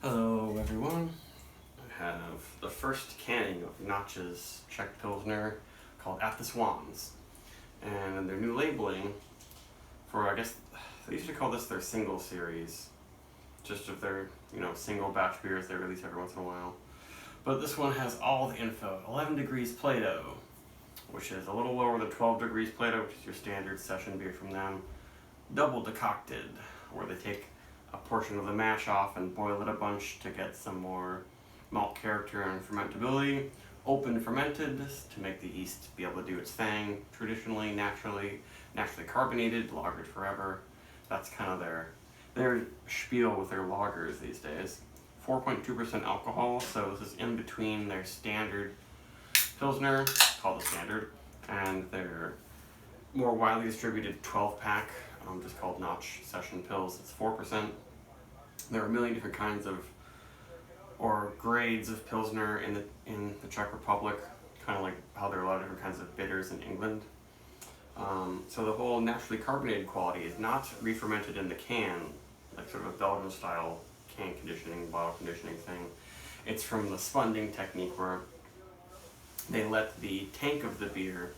Hello everyone. I have the first canning of Notch's Czech Pilsner called At the Swans. And their new labeling for, I guess, they used to call this their single series. Just of their, single batch beers they release every once in a while. But this one has all the info. 11 degrees Plato, which is a little lower than 12 degrees Plato, which is your standard session beer from them. Double decocted, where they take a portion of the mash off and boil it a bunch to get some more malt character and fermentability. Open fermented to make the yeast be able to do its thing. Traditionally, naturally carbonated, lagered forever. That's kind of their spiel with their lagers these days. 4.2% alcohol, so this is in between their standard Pilsner, called the standard, and their more widely distributed 12-pack, just called Notch Session Pils. It's 4%. There are a million different kinds of, or grades of Pilsner in the Czech Republic, kind of like how there are a lot of different kinds of bitters in England. So the whole naturally carbonated quality is not re-fermented in the can, like sort of a Belgian style can conditioning, bottle conditioning thing. It's from the spunding technique where they let the tank of the beer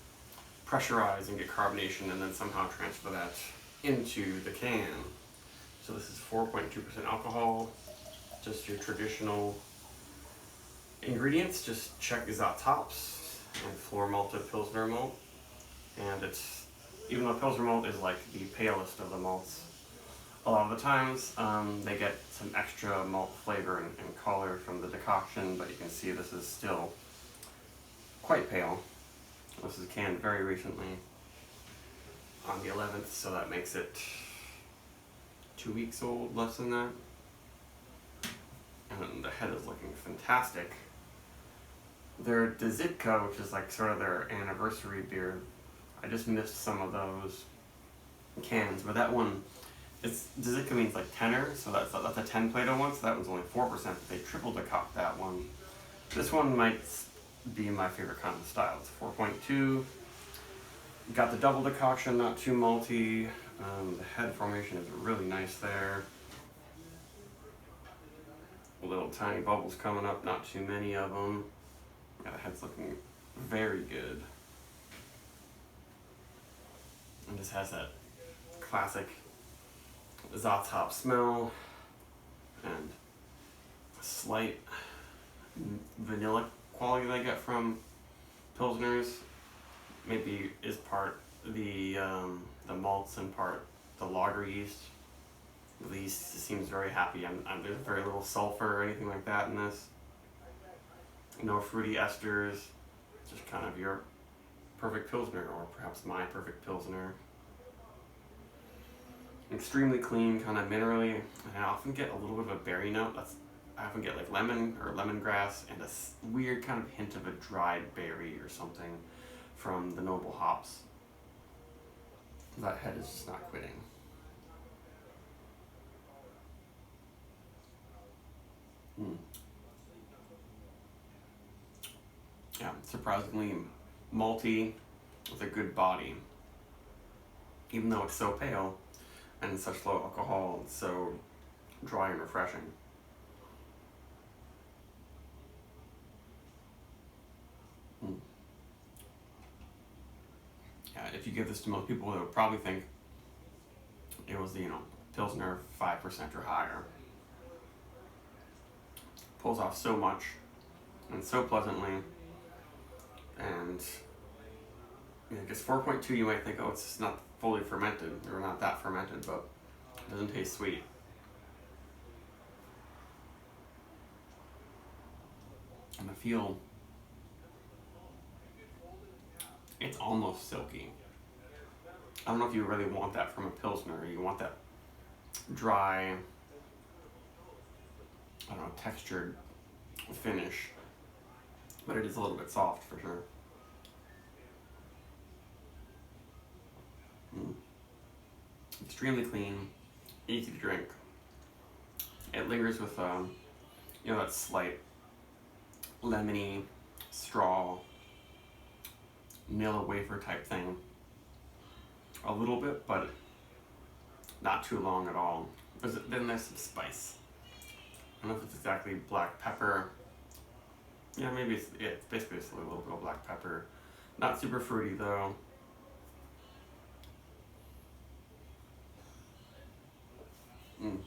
pressurize and get carbonation and then somehow transfer that into the can. So this is 4.2% alcohol, just your traditional ingredients, just Czech Zat hops and floor malted Pilsner malt. And it's, even though Pilsner malt is like the palest of the malts, a lot of the times they get some extra malt flavor and color from the decoction, but you can see this is still quite pale. This is canned very recently on the 11th, so that makes it 2 weeks old, less than that. And the head is looking fantastic. Their Dzitka, which is like sort of their anniversary beer, I just missed some of those cans, but that one, Dzitka means like tenor, so that's a 10 Plato one, so that one's only 4%, but they triple decoct that one. This one might be my favorite kind of style. It's 4.2. Got the double decoction, not too malty. The head formation is really nice there. Little tiny bubbles coming up, not too many of them. Yeah, the head's looking very good. And this has that classic Zat hop smell and a slight vanilla quality that I get from Pilsners. Maybe is part the malts and part the lager yeast. The yeast seems very happy. There's very little sulfur or anything like that in this. No fruity esters. Just kind of your perfect Pilsner, or perhaps my perfect Pilsner. Extremely clean, kind of minerally, and I often get a little bit of a berry note. I often get like lemon or lemongrass and a weird kind of hint of a dried berry or something from the noble hops. That head is just not quitting. Yeah, surprisingly malty with a good body. Even though it's so pale and such low alcohol, it's so dry and refreshing. Yeah, if you give this to most people, they would probably think it was, Pilsner 5% or higher. Pulls off so much and so pleasantly, and I guess 4.2 you might think, oh, it's just not fully fermented, or not that fermented, but it doesn't taste sweet. And the feel, it's almost silky. I don't know if you really want that from a Pilsner. You want that dry, textured finish, but it is a little bit soft for sure. Extremely clean, easy to drink. It lingers with, that slight lemony, straw, vanilla wafer type thing. A little bit, but not too long at all. Then there's some spice. I don't know if it's exactly black pepper. Yeah, maybe it's basically just a little bit of black pepper. Not super fruity though. Mm.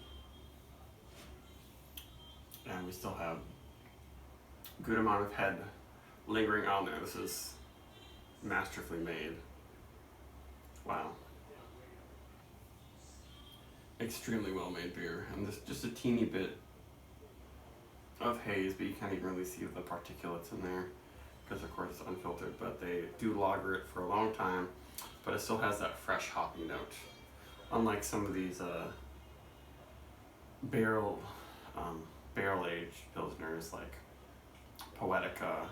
And we still have a good amount of head lingering on there. This is masterfully made. Wow. Extremely well made beer. And this just a teeny bit of haze, but you can't even really see the particulates in there because of course it's unfiltered, but they do lager it for a long time, but it still has that fresh hoppy note. Unlike some of these barrel aged pilsners like Poetica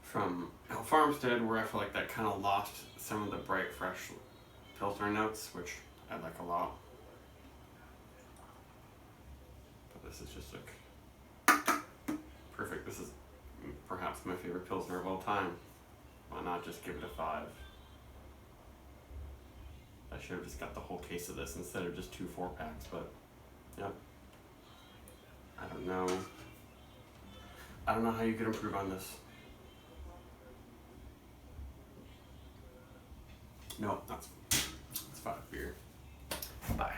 from El Farmstead, where I feel like that kind of lost some of the bright fresh pilsner notes, which I like a lot. But this is just like perfect. This is perhaps my favorite pilsner of all time. Why not just give it a 5? I should have just got the whole case of this instead of just 2 4-packs, but yep. I don't know how you could improve on this. No, that's 5 beer. Bye.